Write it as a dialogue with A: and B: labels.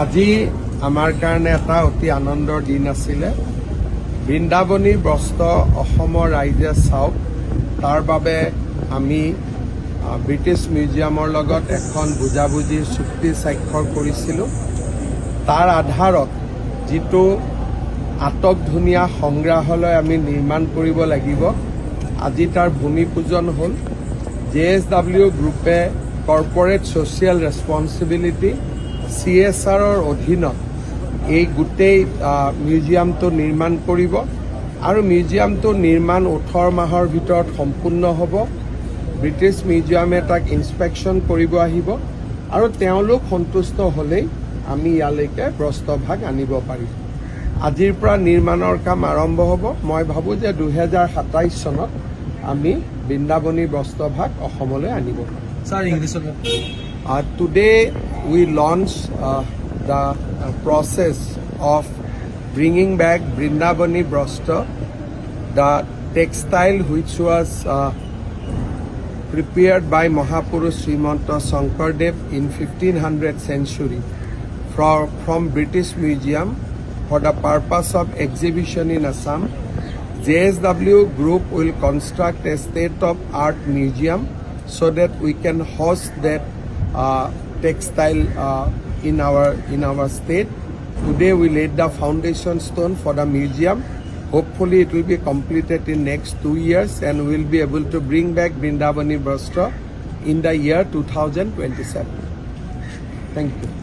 A: আজি আমাৰ কাৰণে এটা অতি আনন্দৰ দিন আছিলে। বৃন্দাবনী বস্ত্ৰ অসমৰ ৰাইজে চাওক, তাৰ বাবে আমি ব্ৰিটিছ মিউজিয়ামৰ লগত এখন বুজাবুজিৰ চুক্তি স্বাক্ষৰ কৰিছিলোঁ। তাৰ আধাৰত যিটো আটকধুনীয়া সংগ্ৰহালয় আমি নিৰ্মাণ কৰিব লাগিব, আজি তাৰ ভূমি পূজন হ'ল। JSW গ্ৰুপে কৰ্পৰেট ছ'চিয়েল ৰেছপনচিবিলিটি CSRৰ অধীনত এই গোটেই মিউজিয়ামটো নিৰ্মাণ কৰিব আৰু মিউজিয়ামটো নিৰ্মাণ 18 মাহৰ ভিতৰত সম্পূৰ্ণ হ'ব। ব্ৰিটিছ মিউজিয়ামে তাক ইনস্পেকশ্যন কৰিব আহিব আৰু তেওঁলোক সন্তুষ্ট হ'লেই আমি ইয়ালৈকে বস্ত্ৰভাগ আনিব পাৰিম। আজিৰ পৰা নিৰ্মাণৰ কাম আৰম্ভ হ'ব। মই ভাবোঁ যে 2027 চনত আমি বৃন্দাবনী বস্ত্ৰভাগ অসমলৈ আনিব পাৰিম। Today we launched the process of bringing back Brindavani Brastra, the textile which was prepared by Mahapurush Srimanta Shankardev in 1500th century from British Museum for the purpose of exhibition in Assam. JSW Group will construct a state-of-art museum so that we can host that textile in our state. Today we laid the foundation stone for the museum. Hopefully it will be completed in next 2 years and we will be able to bring back Brindavani Brastra in the year 2027. Thank you.